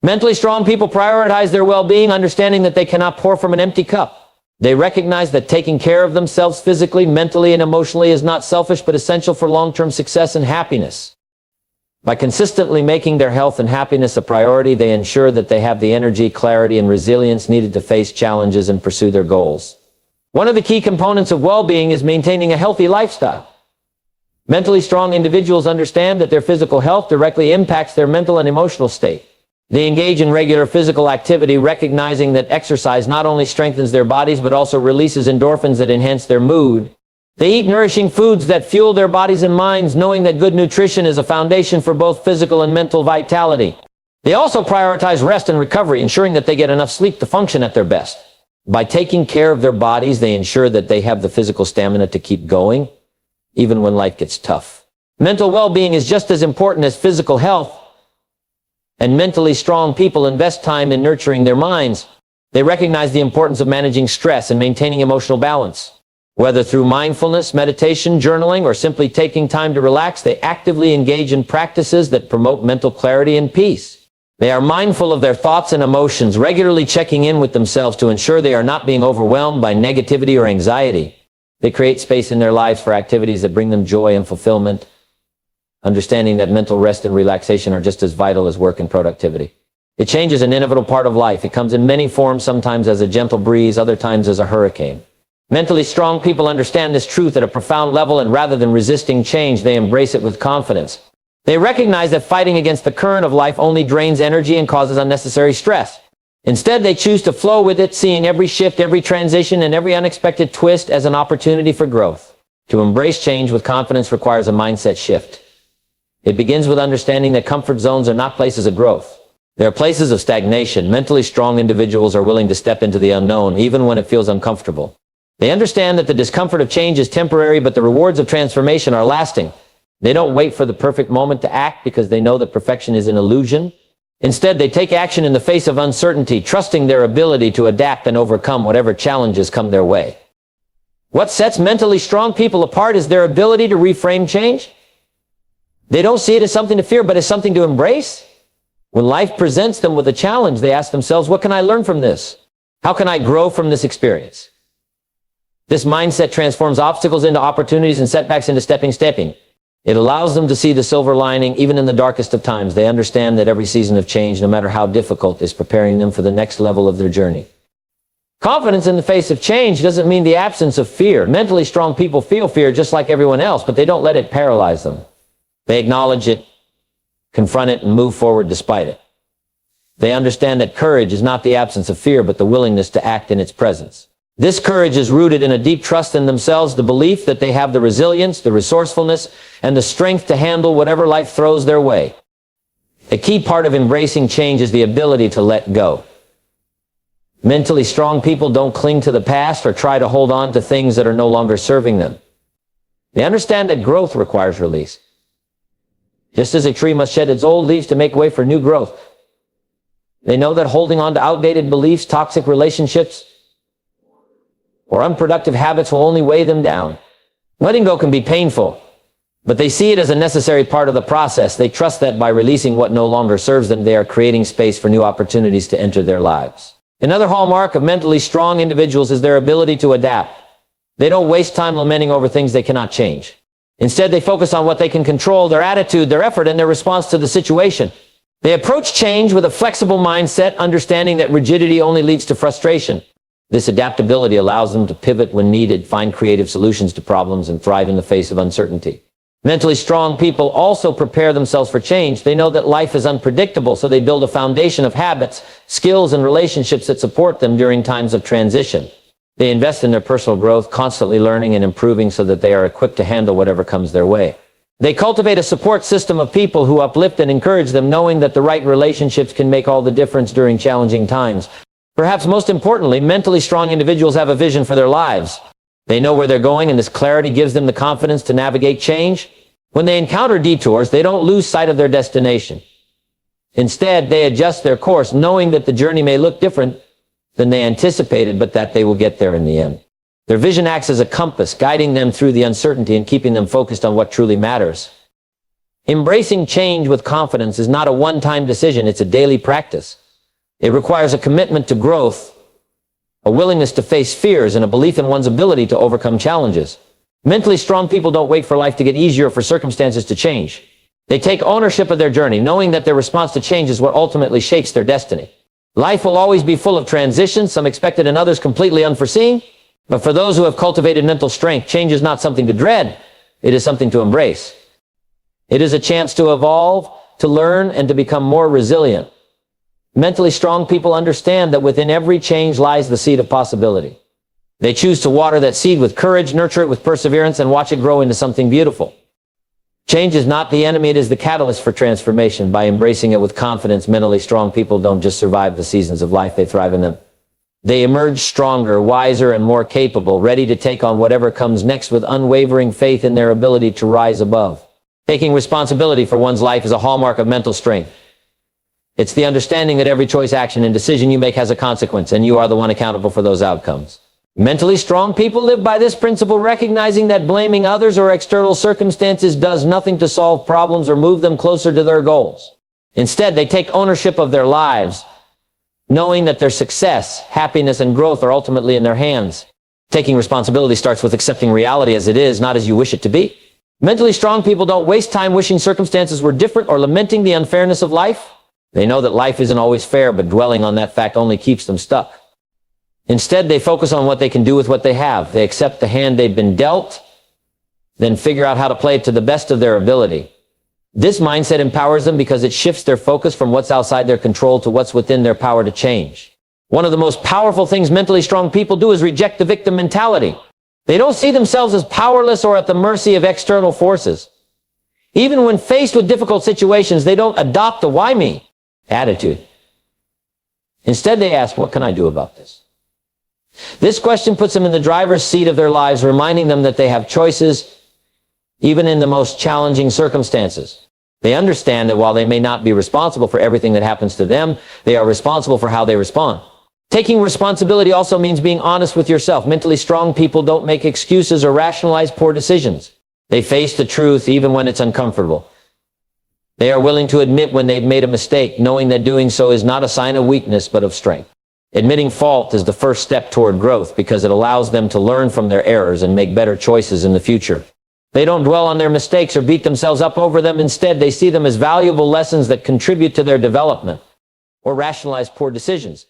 Mentally strong people prioritize their well-being, understanding that they cannot pour from an empty cup. They recognize that taking care of themselves physically, mentally, and emotionally is not selfish but essential for long-term success and happiness. By consistently making their health and happiness a priority, they ensure that they have the energy, clarity, and resilience needed to face challenges and pursue their goals. One of the key components of well-being is maintaining a healthy lifestyle. Mentally strong individuals understand that their physical health directly impacts their mental and emotional state. They engage in regular physical activity, recognizing that exercise not only strengthens their bodies but also releases endorphins that enhance their mood. They eat nourishing foods that fuel their bodies and minds, knowing that good nutrition is a foundation for both physical and mental vitality. They also prioritize rest and recovery, ensuring that they get enough sleep to function at their best. By taking care of their bodies, they ensure that they have the physical stamina to keep going, even when life gets tough. Mental well-being is just as important as physical health, and mentally strong people invest time in nurturing their minds. They recognize the importance of managing stress and maintaining emotional balance. Whether through mindfulness, meditation, journaling, or simply taking time to relax, they actively engage in practices that promote mental clarity and peace. They are mindful of their thoughts and emotions, regularly checking in with themselves to ensure they are not being overwhelmed by negativity or anxiety. They create space in their lives for activities that bring them joy and fulfillment, understanding that mental rest and relaxation are just as vital as work and productivity. Change is an inevitable part of life. It comes in many forms, sometimes as a gentle breeze, other times as a hurricane. Mentally strong people understand this truth at a profound level, and rather than resisting change, they embrace it with confidence. They recognize that fighting against the current of life only drains energy and causes unnecessary stress. Instead, they choose to flow with it, seeing every shift, every transition, and every unexpected twist as an opportunity for growth. To embrace change with confidence requires a mindset shift. It begins with understanding that comfort zones are not places of growth. They are places of stagnation. Mentally strong individuals are willing to step into the unknown, even when it feels uncomfortable. They understand that the discomfort of change is temporary, but the rewards of transformation are lasting. They don't wait for the perfect moment to act because they know that perfection is an illusion. Instead, they take action in the face of uncertainty, trusting their ability to adapt and overcome whatever challenges come their way. What sets mentally strong people apart is their ability to reframe change. They don't see it as something to fear, but as something to embrace. When life presents them with a challenge, they ask themselves, what can I learn from this? How can I grow from this experience? This mindset transforms obstacles into opportunities and setbacks into stepping. It allows them to see the silver lining even in the darkest of times. They understand that every season of change, no matter how difficult, is preparing them for the next level of their journey. Confidence in the face of change doesn't mean the absence of fear. Mentally strong people feel fear just like everyone else, but they don't let it paralyze them. They acknowledge it, confront it, and move forward despite it. They understand that courage is not the absence of fear, but the willingness to act in its presence. This courage is rooted in a deep trust in themselves, the belief that they have the resilience, the resourcefulness, and the strength to handle whatever life throws their way. A key part of embracing change is the ability to let go. Mentally strong people don't cling to the past or try to hold on to things that are no longer serving them. They understand that growth requires release. Just as a tree must shed its old leaves to make way for new growth. They know that holding on to outdated beliefs, toxic relationships, or unproductive habits will only weigh them down. Letting go can be painful, but they see it as a necessary part of the process. They trust that by releasing what no longer serves them, they are creating space for new opportunities to enter their lives. Another hallmark of mentally strong individuals is their ability to adapt. They don't waste time lamenting over things they cannot change. Instead, they focus on what they can control, their attitude, their effort, and their response to the situation. They approach change with a flexible mindset, understanding that rigidity only leads to frustration. This adaptability allows them to pivot when needed, find creative solutions to problems, and thrive in the face of uncertainty. Mentally strong people also prepare themselves for change. They know that life is unpredictable, so they build a foundation of habits, skills, and relationships that support them during times of transition. They invest in their personal growth, constantly learning and improving so that they are equipped to handle whatever comes their way. They cultivate a support system of people who uplift and encourage them, knowing that the right relationships can make all the difference during challenging times. Perhaps most importantly, mentally strong individuals have a vision for their lives. They know where they're going, and this clarity gives them the confidence to navigate change. When they encounter detours, they don't lose sight of their destination. Instead, they adjust their course, knowing that the journey may look different than they anticipated, but that they will get there in the end. Their vision acts as a compass, guiding them through the uncertainty and keeping them focused on what truly matters. Embracing change with confidence is not a one-time decision, it's a daily practice. It requires a commitment to growth, a willingness to face fears, and a belief in one's ability to overcome challenges. Mentally strong people don't wait for life to get easier or for circumstances to change. They take ownership of their journey, knowing that their response to change is what ultimately shapes their destiny. Life will always be full of transitions, some expected and others completely unforeseen. But for those who have cultivated mental strength, change is not something to dread. It is something to embrace. It is a chance to evolve, to learn, and to become more resilient. Mentally strong people understand that within every change lies the seed of possibility. They choose to water that seed with courage, nurture it with perseverance, and watch it grow into something beautiful. Change is not the enemy, it is the catalyst for transformation. By embracing it with confidence, mentally strong people don't just survive the seasons of life, they thrive in them. They emerge stronger, wiser, and more capable, ready to take on whatever comes next with unwavering faith in their ability to rise above. Taking responsibility for one's life is a hallmark of mental strength. It's the understanding that every choice, action, and decision you make has a consequence, and you are the one accountable for those outcomes. Mentally strong people live by this principle, recognizing that blaming others or external circumstances does nothing to solve problems or move them closer to their goals. Instead, they take ownership of their lives, knowing that their success, happiness, and growth are ultimately in their hands. Taking responsibility starts with accepting reality as it is, not as you wish it to be. Mentally strong people don't waste time wishing circumstances were different or lamenting the unfairness of life. They know that life isn't always fair, but dwelling on that fact only keeps them stuck. Instead, they focus on what they can do with what they have. They accept the hand they've been dealt, then figure out how to play it to the best of their ability. This mindset empowers them because it shifts their focus from what's outside their control to what's within their power to change. One of the most powerful things mentally strong people do is reject the victim mentality. They don't see themselves as powerless or at the mercy of external forces. Even when faced with difficult situations, they don't adopt a why me attitude. Instead, they ask, what can I do about this? This question puts them in the driver's seat of their lives, reminding them that they have choices, even in the most challenging circumstances. They understand that while they may not be responsible for everything that happens to them, they are responsible for how they respond. Taking responsibility also means being honest with yourself. Mentally strong people don't make excuses or rationalize poor decisions. They face the truth even when it's uncomfortable. They are willing to admit when they've made a mistake, knowing that doing so is not a sign of weakness, but of strength. Admitting fault is the first step toward growth because it allows them to learn from their errors and make better choices in the future. They don't dwell on their mistakes or beat themselves up over them. Instead, they see them as valuable lessons that contribute to their development or rationalize poor decisions.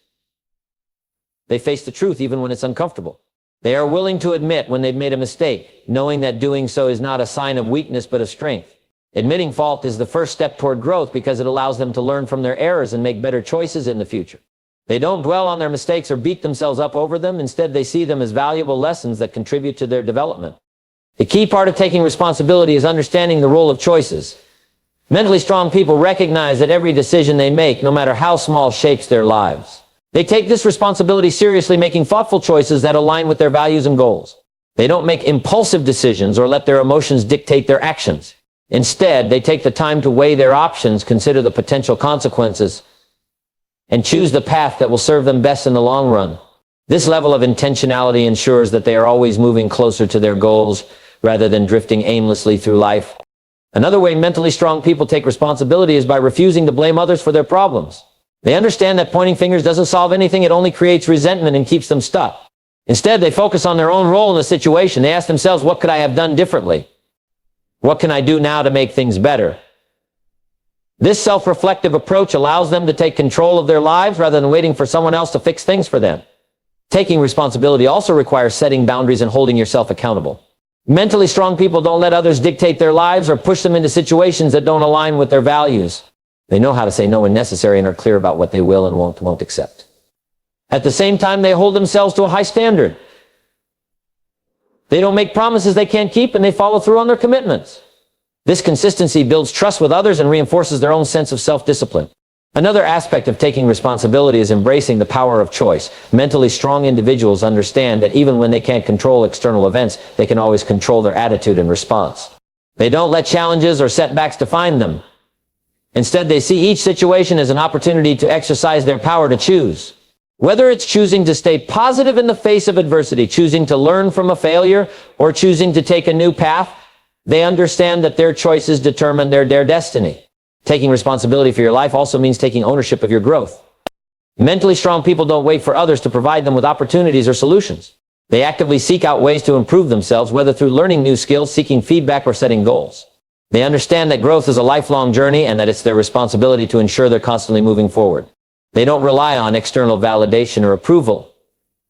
They face the truth even when it's uncomfortable. They are willing to admit when they've made a mistake, knowing that doing so is not a sign of weakness, but of strength. Admitting fault is the first step toward growth because it allows them to learn from their errors and make better choices in the future. They don't dwell on their mistakes or beat themselves up over them. Instead, they see them as valuable lessons that contribute to their development. The key part of taking responsibility is understanding the role of choices. Mentally strong people recognize that every decision they make, no matter how small, shapes their lives. They take this responsibility seriously, making thoughtful choices that align with their values and goals. They don't make impulsive decisions or let their emotions dictate their actions. Instead, they take the time to weigh their options, consider the potential consequences, and choose the path that will serve them best in the long run. This level of intentionality ensures that they are always moving closer to their goals rather than drifting aimlessly through life. Another way mentally strong people take responsibility is by refusing to blame others for their problems. They understand that pointing fingers doesn't solve anything, it only creates resentment and keeps them stuck. Instead, they focus on their own role in the situation. They ask themselves, what could I have done differently? What can I do now to make things better? This self-reflective approach allows them to take control of their lives rather than waiting for someone else to fix things for them. Taking responsibility also requires setting boundaries and holding yourself accountable. Mentally strong people don't let others dictate their lives or push them into situations that don't align with their values. They know how to say no when necessary and are clear about what they will and won't accept. At the same time, they hold themselves to a high standard. They don't make promises they can't keep, and they follow through on their commitments. This consistency builds trust with others and reinforces their own sense of self-discipline. Another aspect of taking responsibility is embracing the power of choice. Mentally strong individuals understand that even when they can't control external events, they can always control their attitude and response. They don't let challenges or setbacks define them. Instead, they see each situation as an opportunity to exercise their power to choose. Whether it's choosing to stay positive in the face of adversity, choosing to learn from a failure, or choosing to take a new path, They understand that their choices determine their destiny. Taking responsibility for your life also means taking ownership of your growth. Mentally strong people don't wait for others to provide them with opportunities or solutions. They actively seek out ways to improve themselves, whether through learning new skills, seeking feedback, or setting goals. They understand that growth is a lifelong journey and that it's their responsibility to ensure they're constantly moving forward. They don't rely on external validation or approval.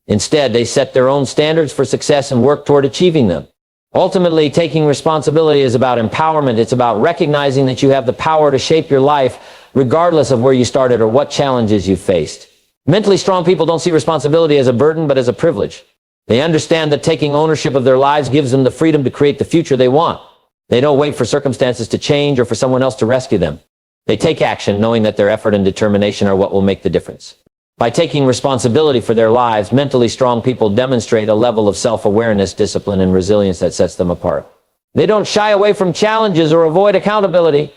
Instead, they set their own standards for success and work toward achieving them. Ultimately, taking responsibility is about empowerment. It's about recognizing that you have the power to shape your life, regardless of where you started or what challenges you faced. Mentally strong people don't see responsibility as a burden, but as a privilege. They understand that taking ownership of their lives gives them the freedom to create the future they want. They don't wait for circumstances to change or for someone else to rescue them. They take action, knowing that their effort and determination are what will make the difference. By taking responsibility for their lives, mentally strong people demonstrate a level of self-awareness, discipline, and resilience that sets them apart. They don't shy away from challenges or avoid accountability.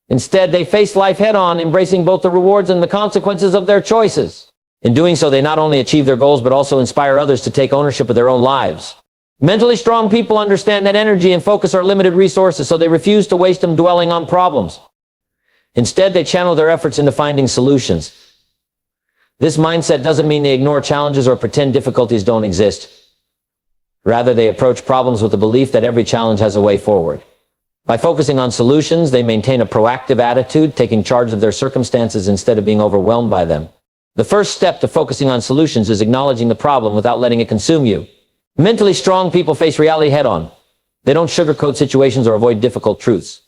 Instead, they face life head-on, embracing both the rewards and the consequences of their choices. In doing so, they not only achieve their goals, but also inspire others to take ownership of their own lives. Mentally strong people understand that energy and focus are limited resources, so they refuse to waste them dwelling on problems. Instead, they channel their efforts into finding solutions. This mindset doesn't mean they ignore challenges or pretend difficulties don't exist. Rather, they approach problems with the belief that every challenge has a way forward. By focusing on solutions, they maintain a proactive attitude, taking charge of their circumstances instead of being overwhelmed by them. The first step to focusing on solutions is acknowledging the problem without letting it consume you. Mentally strong people face reality head-on. They don't sugarcoat situations or avoid difficult truths.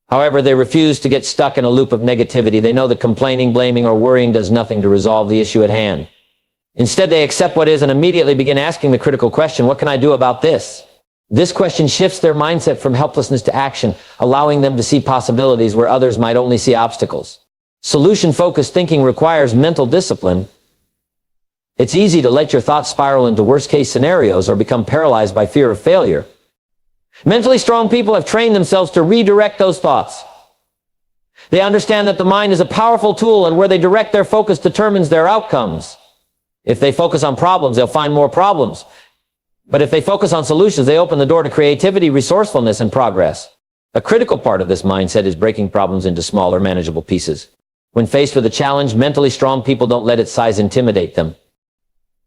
However, they refuse to get stuck in a loop of negativity. They know that complaining, blaming, or worrying does nothing to resolve the issue at hand. Instead, they accept what is and immediately begin asking the critical question, what can I do about this? This question shifts their mindset from helplessness to action, allowing them to see possibilities where others might only see obstacles. Solution-focused thinking requires mental discipline. It's easy to let your thoughts spiral into worst-case scenarios or become paralyzed by fear of failure. Mentally strong people have trained themselves to redirect those thoughts. They understand that the mind is a powerful tool, and where they direct their focus determines their outcomes. If they focus on problems, they'll find more problems. But if they focus on solutions, they open the door to creativity, resourcefulness, and progress. A critical part of this mindset is breaking problems into smaller, manageable pieces. When faced with a challenge, mentally strong people don't let its size intimidate them.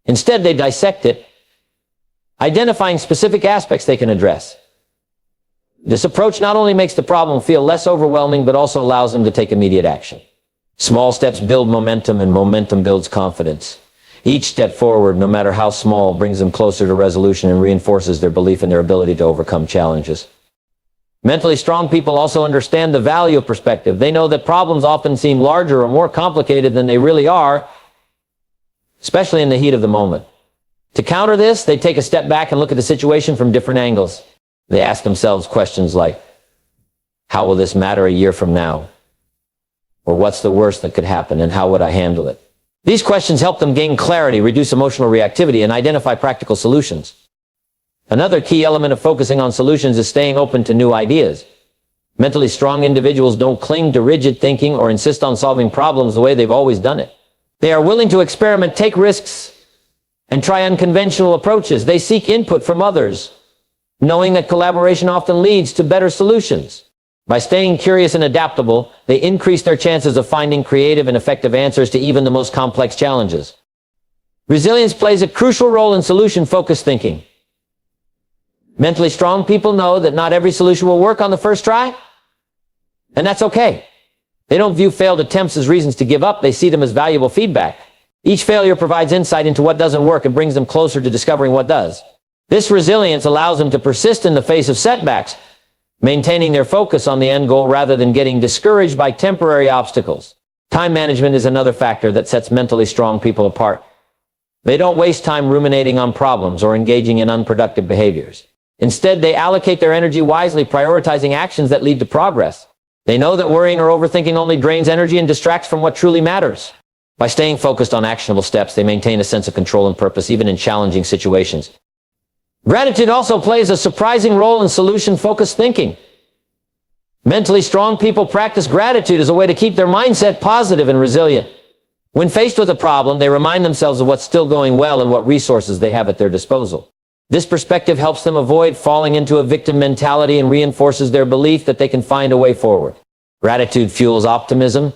Instead, they dissect it, identifying specific aspects they can address. This approach not only makes the problem feel less overwhelming, but also allows them to take immediate action. Small steps build momentum, and momentum builds confidence. Each step forward, no matter how small, brings them closer to resolution and reinforces their belief in their ability to overcome challenges. Mentally strong people also understand the value of perspective. They know that problems often seem larger or more complicated than they really are, especially in the heat of the moment. To counter this, they take a step back and look at the situation from different angles. They ask themselves questions like, how will this matter a year from now? Or what's the worst that could happen, and how would I handle it? These questions help them gain clarity, reduce emotional reactivity, and identify practical solutions. Another key element of focusing on solutions is staying open to new ideas. Mentally strong individuals don't cling to rigid thinking or insist on solving problems the way they've always done it. They are willing to experiment, take risks, and try unconventional approaches. They seek input from others, knowing that collaboration often leads to better solutions. By staying curious and adaptable, they increase their chances of finding creative and effective answers to even the most complex challenges. Resilience plays a crucial role in solution-focused thinking. Mentally strong people know that not every solution will work on the first try, and that's okay. They don't view failed attempts as reasons to give up. They see them as valuable feedback. Each failure provides insight into what doesn't work and brings them closer to discovering what does. This resilience allows them to persist in the face of setbacks, maintaining their focus on the end goal rather than getting discouraged by temporary obstacles. Time management is another factor that sets mentally strong people apart. They don't waste time ruminating on problems or engaging in unproductive behaviors. Instead, they allocate their energy wisely, prioritizing actions that lead to progress. They know that worrying or overthinking only drains energy and distracts from what truly matters. By staying focused on actionable steps, they maintain a sense of control and purpose, even in challenging situations. Gratitude also plays a surprising role in solution-focused thinking. Mentally strong people practice gratitude as a way to keep their mindset positive and resilient. When faced with a problem, they remind themselves of what's still going well and what resources they have at their disposal. This perspective helps them avoid falling into a victim mentality and reinforces their belief that they can find a way forward. Gratitude fuels optimism,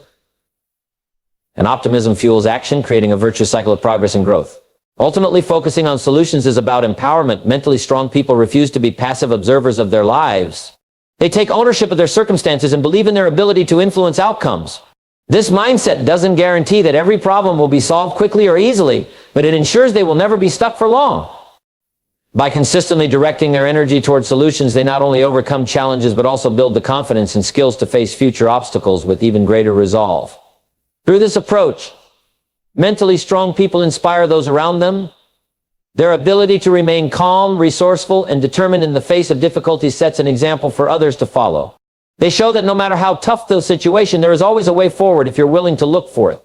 and optimism fuels action, creating a virtuous cycle of progress and growth. Ultimately, focusing on solutions is about empowerment. Mentally strong people refuse to be passive observers of their lives. They take ownership of their circumstances and believe in their ability to influence outcomes. This mindset doesn't guarantee that every problem will be solved quickly or easily, but it ensures they will never be stuck for long. By consistently directing their energy toward solutions, they not only overcome challenges, but also build the confidence and skills to face future obstacles with even greater resolve. Through this approach, mentally strong people inspire those around them. Their ability to remain calm, resourceful, and determined in the face of difficulties sets an example for others to follow. They show that no matter how tough the situation, there is always a way forward if you're willing to look for it.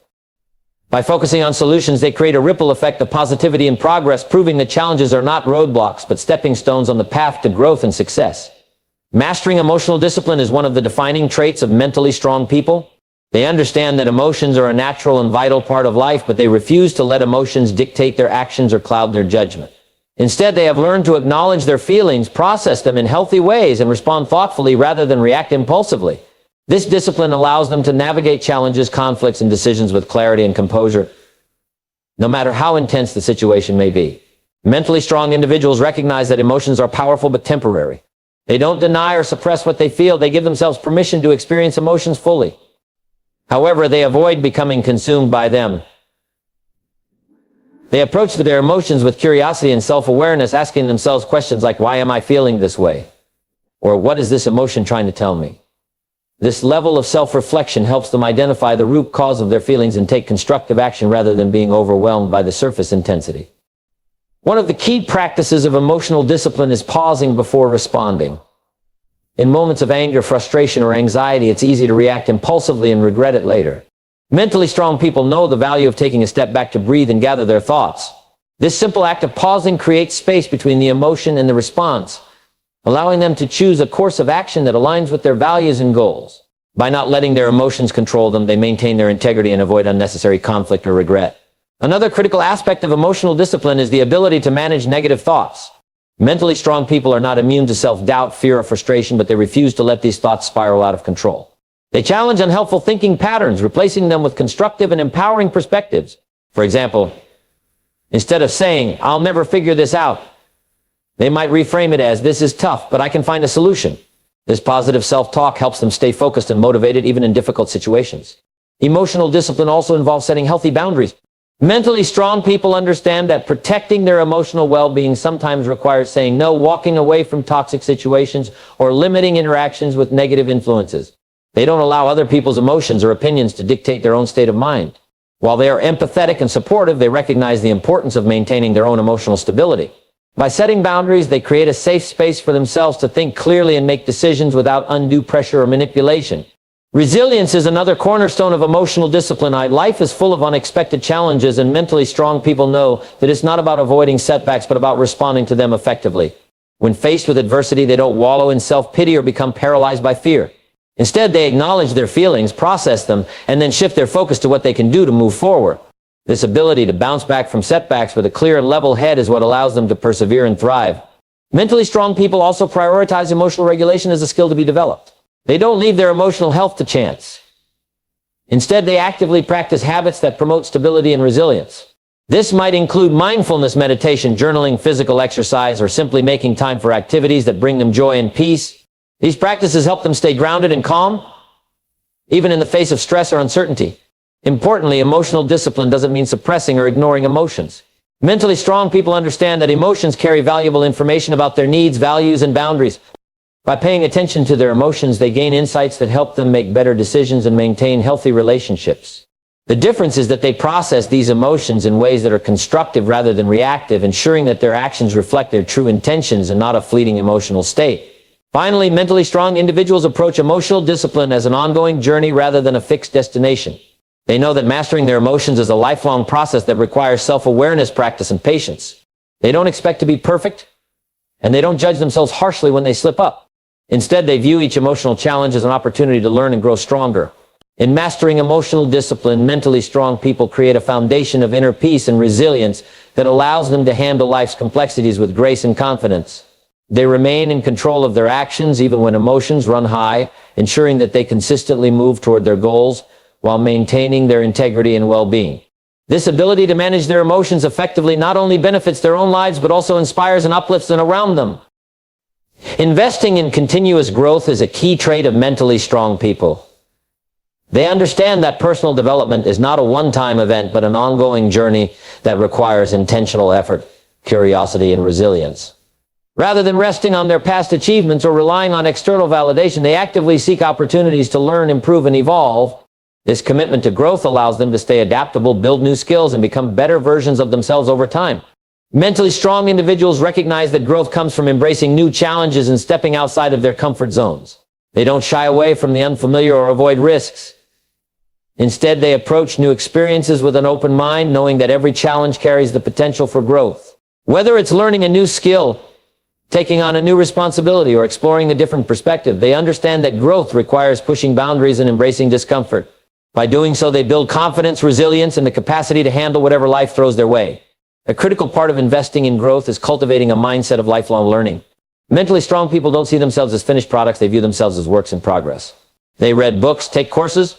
By focusing on solutions, they create a ripple effect of positivity and progress, proving that challenges are not roadblocks, but stepping stones on the path to growth and success. Mastering emotional discipline is one of the defining traits of mentally strong people. They understand that emotions are a natural and vital part of life, but they refuse to let emotions dictate their actions or cloud their judgment. Instead, they have learned to acknowledge their feelings, process them in healthy ways, and respond thoughtfully rather than react impulsively. This discipline allows them to navigate challenges, conflicts, and decisions with clarity and composure, no matter how intense the situation may be. Mentally strong individuals recognize that emotions are powerful but temporary. They don't deny or suppress what they feel. They give themselves permission to experience emotions fully. However, they avoid becoming consumed by them. They approach their emotions with curiosity and self-awareness, asking themselves questions like, why am I feeling this way? Or what is this emotion trying to tell me? This level of self-reflection helps them identify the root cause of their feelings and take constructive action rather than being overwhelmed by the surface intensity. One of the key practices of emotional discipline is pausing before responding. In moments of anger, frustration, or anxiety, it's easy to react impulsively and regret it later. Mentally strong people know the value of taking a step back to breathe and gather their thoughts. This simple act of pausing creates space between the emotion and the response, allowing them to choose a course of action that aligns with their values and goals. By not letting their emotions control them, they maintain their integrity and avoid unnecessary conflict or regret. Another critical aspect of emotional discipline is the ability to manage negative thoughts. Mentally strong people are not immune to self-doubt, fear, or frustration, but they refuse to let these thoughts spiral out of control. They challenge unhelpful thinking patterns, replacing them with constructive and empowering perspectives. For example, instead of saying, "I'll never figure this out," they might reframe it as, "This is tough, but I can find a solution." This positive self-talk helps them stay focused and motivated even in difficult situations. Emotional discipline also involves setting healthy boundaries. Mentally strong people understand that protecting their emotional well-being sometimes requires saying no, walking away from toxic situations, or limiting interactions with negative influences. They don't allow other people's emotions or opinions to dictate their own state of mind. While they are empathetic and supportive, they recognize the importance of maintaining their own emotional stability. By setting boundaries, they create a safe space for themselves to think clearly and make decisions without undue pressure or manipulation. Resilience is another cornerstone of emotional discipline. Life is full of unexpected challenges, and mentally strong people know that it's not about avoiding setbacks, but about responding to them effectively. When faced with adversity, they don't wallow in self-pity or become paralyzed by fear. Instead, they acknowledge their feelings, process them, and then shift their focus to what they can do to move forward. This ability to bounce back from setbacks with a clear and level head is what allows them to persevere and thrive. Mentally strong people also prioritize emotional regulation as a skill to be developed. They don't leave their emotional health to chance. Instead, they actively practice habits that promote stability and resilience. This might include mindfulness, meditation, journaling, physical exercise, or simply making time for activities that bring them joy and peace. These practices help them stay grounded and calm, even in the face of stress or uncertainty. Importantly, emotional discipline doesn't mean suppressing or ignoring emotions. Mentally strong people understand that emotions carry valuable information about their needs, values, and boundaries. By paying attention to their emotions, they gain insights that help them make better decisions and maintain healthy relationships. The difference is that they process these emotions in ways that are constructive rather than reactive, ensuring that their actions reflect their true intentions and not a fleeting emotional state. Finally, mentally strong individuals approach emotional discipline as an ongoing journey rather than a fixed destination. They know that mastering their emotions is a lifelong process that requires self-awareness, practice, and patience. They don't expect to be perfect, and they don't judge themselves harshly when they slip up. Instead, they view each emotional challenge as an opportunity to learn and grow stronger. In mastering emotional discipline, mentally strong people create a foundation of inner peace and resilience that allows them to handle life's complexities with grace and confidence. They remain in control of their actions even when emotions run high, ensuring that they consistently move toward their goals while maintaining their integrity and well-being. This ability to manage their emotions effectively not only benefits their own lives but also inspires and uplifts those around them. Investing in continuous growth is a key trait of mentally strong people. They understand that personal development is not a one-time event but an ongoing journey that requires intentional effort, curiosity, and resilience. Rather than resting on their past achievements or relying on external validation, they actively seek opportunities to learn, improve, and evolve. This commitment to growth allows them to stay adaptable, build new skills, and become better versions of themselves over time. Mentally strong individuals recognize that growth comes from embracing new challenges and stepping outside of their comfort zones. They don't shy away from the unfamiliar or avoid risks. Instead, they approach new experiences with an open mind, knowing that every challenge carries the potential for growth. Whether it's learning a new skill, taking on a new responsibility, or exploring a different perspective, they understand that growth requires pushing boundaries and embracing discomfort. By doing so, they build confidence, resilience, and the capacity to handle whatever life throws their way. A critical part of investing in growth is cultivating a mindset of lifelong learning. Mentally strong people don't see themselves as finished products, they view themselves as works in progress. They read books, take courses,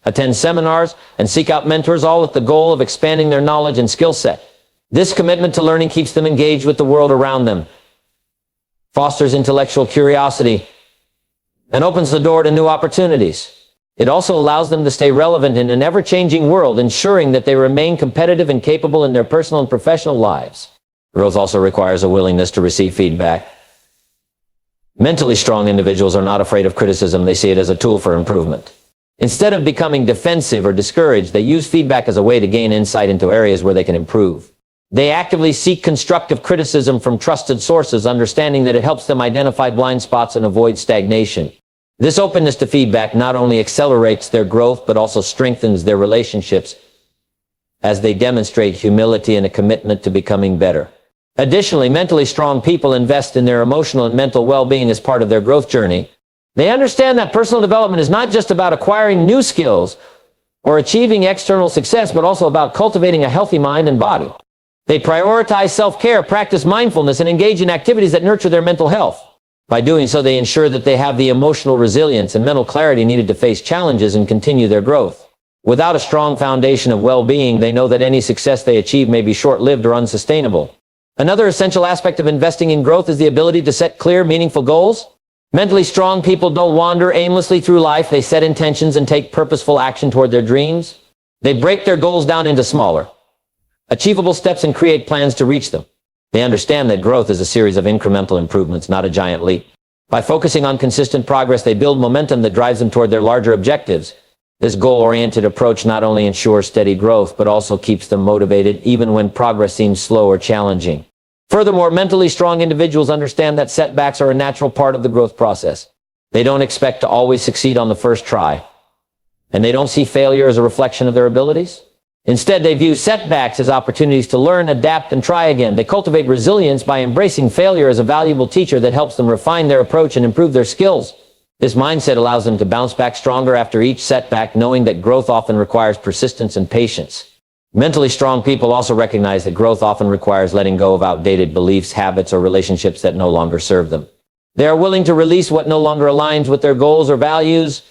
attend seminars, and seek out mentors, all with the goal of expanding their knowledge and skill set. This commitment to learning keeps them engaged with the world around them, fosters intellectual curiosity, and opens the door to new opportunities. It also allows them to stay relevant in an ever-changing world, ensuring that they remain competitive and capable in their personal and professional lives. Growth also requires a willingness to receive feedback. Mentally strong individuals are not afraid of criticism. They see it as a tool for improvement. Instead of becoming defensive or discouraged, they use feedback as a way to gain insight into areas where they can improve. They actively seek constructive criticism from trusted sources, understanding that it helps them identify blind spots and avoid stagnation. This openness to feedback not only accelerates their growth, but also strengthens their relationships as they demonstrate humility and a commitment to becoming better. Additionally, mentally strong people invest in their emotional and mental well-being as part of their growth journey. They understand that personal development is not just about acquiring new skills or achieving external success, but also about cultivating a healthy mind and body. They prioritize self-care, practice mindfulness, and engage in activities that nurture their mental health. By doing so, they ensure that they have the emotional resilience and mental clarity needed to face challenges and continue their growth. Without a strong foundation of well-being, they know that any success they achieve may be short-lived or unsustainable. Another essential aspect of investing in growth is the ability to set clear, meaningful goals. Mentally strong people don't wander aimlessly through life. They set intentions and take purposeful action toward their dreams. They break their goals down into smaller, achievable steps and create plans to reach them. They understand that growth is a series of incremental improvements, not a giant leap. By focusing on consistent progress, they build momentum that drives them toward their larger objectives. This goal-oriented approach not only ensures steady growth, but also keeps them motivated even when progress seems slow or challenging. Furthermore, mentally strong individuals understand that setbacks are a natural part of the growth process. They don't expect to always succeed on the first try, and they don't see failure as a reflection of their abilities. Instead, they view setbacks as opportunities to learn, adapt, and try again. They cultivate resilience by embracing failure as a valuable teacher that helps them refine their approach and improve their skills. This mindset allows them to bounce back stronger after each setback, knowing that growth often requires persistence and patience. Mentally strong people also recognize that growth often requires letting go of outdated beliefs, habits, or relationships that no longer serve them. They are willing to release what no longer aligns with their goals or values,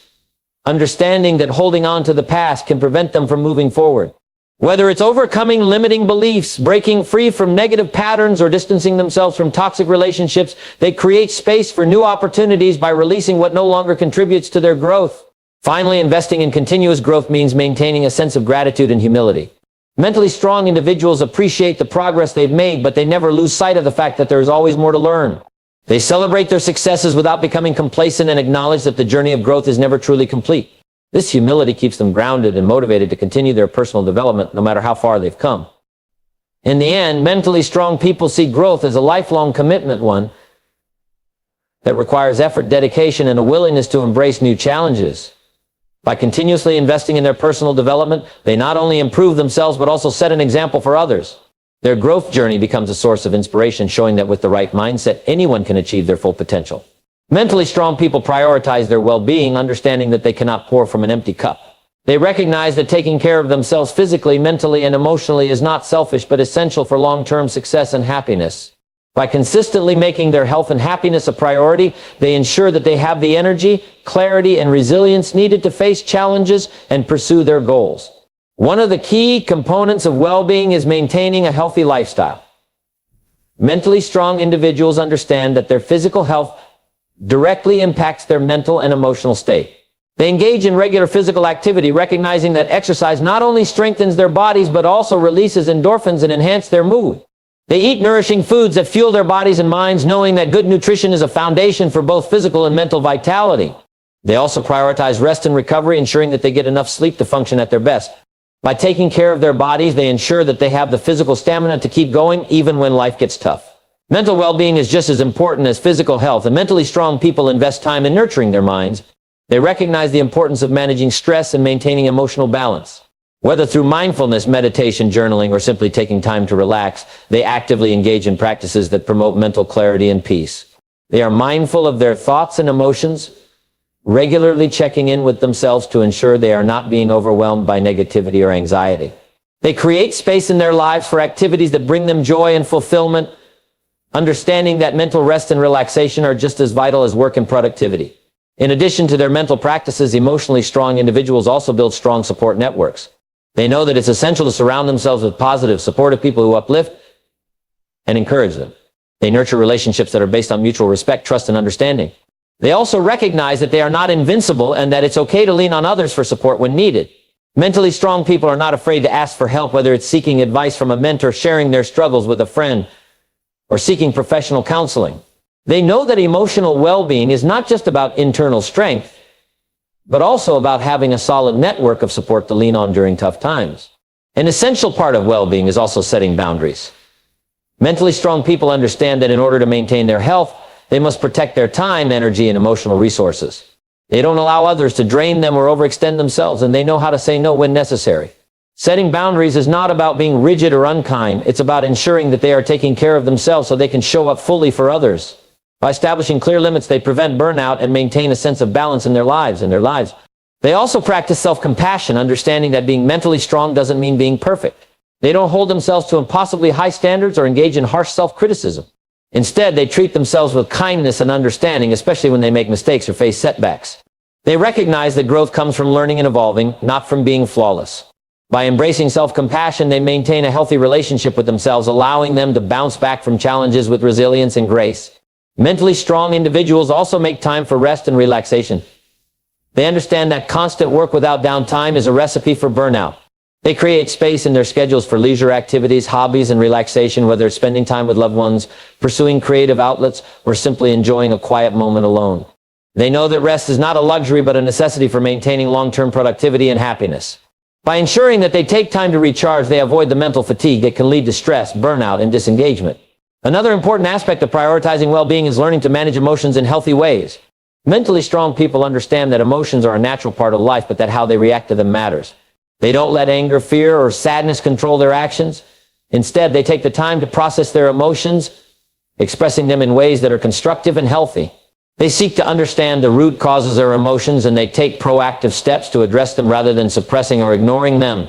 understanding that holding on to the past can prevent them from moving forward. Whether it's overcoming limiting beliefs, breaking free from negative patterns, or distancing themselves from toxic relationships, they create space for new opportunities by releasing what no longer contributes to their growth. Finally, investing in continuous growth means maintaining a sense of gratitude and humility. Mentally strong individuals appreciate the progress they've made, but they never lose sight of the fact that there is always more to learn. They celebrate their successes without becoming complacent and acknowledge that the journey of growth is never truly complete. This humility keeps them grounded and motivated to continue their personal development no matter how far they've come. In the end, mentally strong people see growth as a lifelong commitment, one that requires effort, dedication, and a willingness to embrace new challenges. By continuously investing in their personal development, they not only improve themselves but also set an example for others. Their growth journey becomes a source of inspiration, showing that with the right mindset, anyone can achieve their full potential. Mentally strong people prioritize their well-being, understanding that they cannot pour from an empty cup. They recognize that taking care of themselves physically, mentally, and emotionally is not selfish but essential for long-term success and happiness. By consistently making their health and happiness a priority, they ensure that they have the energy, clarity, and resilience needed to face challenges and pursue their goals. One of the key components of well-being is maintaining a healthy lifestyle. Mentally strong individuals understand that their physical health directly impacts their mental and emotional state. They engage in regular physical activity, recognizing that exercise not only strengthens their bodies but also releases endorphins and enhances their mood. They eat nourishing foods that fuel their bodies and minds, knowing that good nutrition is a foundation for both physical and mental vitality. They also prioritize rest and recovery, ensuring that they get enough sleep to function at their best. By taking care of their bodies, they ensure that they have the physical stamina to keep going even when life gets tough. Mental well-being is just as important as physical health, and mentally strong people invest time in nurturing their minds. They recognize the importance of managing stress and maintaining emotional balance. Whether through mindfulness, meditation, journaling, or simply taking time to relax, they actively engage in practices that promote mental clarity and peace. They are mindful of their thoughts and emotions, regularly checking in with themselves to ensure they are not being overwhelmed by negativity or anxiety. They create space in their lives for activities that bring them joy and fulfillment, understanding that mental rest and relaxation are just as vital as work and productivity. In addition to their mental practices, emotionally strong individuals also build strong support networks. They know that it's essential to surround themselves with positive, supportive people who uplift and encourage them. They nurture relationships that are based on mutual respect, trust, and understanding. They also recognize that they are not invincible and that it's okay to lean on others for support when needed. Mentally strong people are not afraid to ask for help, whether it's seeking advice from a mentor, sharing their struggles with a friend, or seeking professional counseling. They know that emotional well-being is not just about internal strength, but also about having a solid network of support to lean on during tough times. An essential part of well-being is also setting boundaries. Mentally strong people understand that in order to maintain their health, they must protect their time, energy, and emotional resources. They don't allow others to drain them or overextend themselves, and they know how to say no when necessary. Setting boundaries is not about being rigid or unkind. It's about ensuring that they are taking care of themselves so they can show up fully for others. By establishing clear limits, they prevent burnout and maintain a sense of balance in their lives. They also practice self-compassion, understanding that being mentally strong doesn't mean being perfect. They don't hold themselves to impossibly high standards or engage in harsh self-criticism. Instead, they treat themselves with kindness and understanding, especially when they make mistakes or face setbacks. They recognize that growth comes from learning and evolving, not from being flawless. By embracing self-compassion, they maintain a healthy relationship with themselves, allowing them to bounce back from challenges with resilience and grace. Mentally strong individuals also make time for rest and relaxation. They understand that constant work without downtime is a recipe for burnout. They create space in their schedules for leisure activities, hobbies, and relaxation, whether it's spending time with loved ones, pursuing creative outlets, or simply enjoying a quiet moment alone. They know that rest is not a luxury but a necessity for maintaining long-term productivity and happiness. By ensuring that they take time to recharge, they avoid the mental fatigue that can lead to stress, burnout, and disengagement. Another important aspect of prioritizing well-being is learning to manage emotions in healthy ways. Mentally strong people understand that emotions are a natural part of life, but that how they react to them matters. They don't let anger, fear, or sadness control their actions. Instead, they take the time to process their emotions, expressing them in ways that are constructive and healthy. They seek to understand the root causes of their emotions, and they take proactive steps to address them rather than suppressing or ignoring them.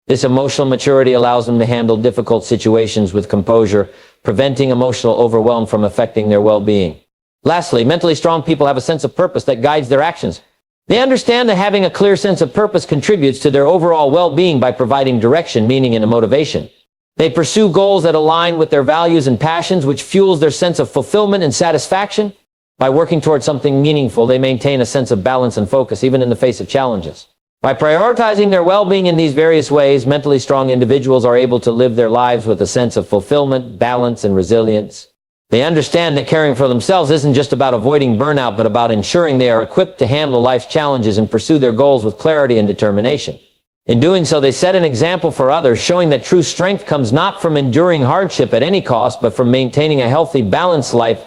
This emotional maturity allows them to handle difficult situations with composure, preventing emotional overwhelm from affecting their well-being. Lastly, mentally strong people have a sense of purpose that guides their actions. They understand that having a clear sense of purpose contributes to their overall well-being by providing direction, meaning, and motivation. They pursue goals that align with their values and passions, which fuels their sense of fulfillment and satisfaction. By working towards something meaningful, they maintain a sense of balance and focus, even in the face of challenges. By prioritizing their well-being in these various ways, mentally strong individuals are able to live their lives with a sense of fulfillment, balance, and resilience. They understand that caring for themselves isn't just about avoiding burnout, but about ensuring they are equipped to handle life's challenges and pursue their goals with clarity and determination. In doing so, they set an example for others, showing that true strength comes not from enduring hardship at any cost, but from maintaining a healthy, balanced life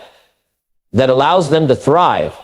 that allows them to thrive.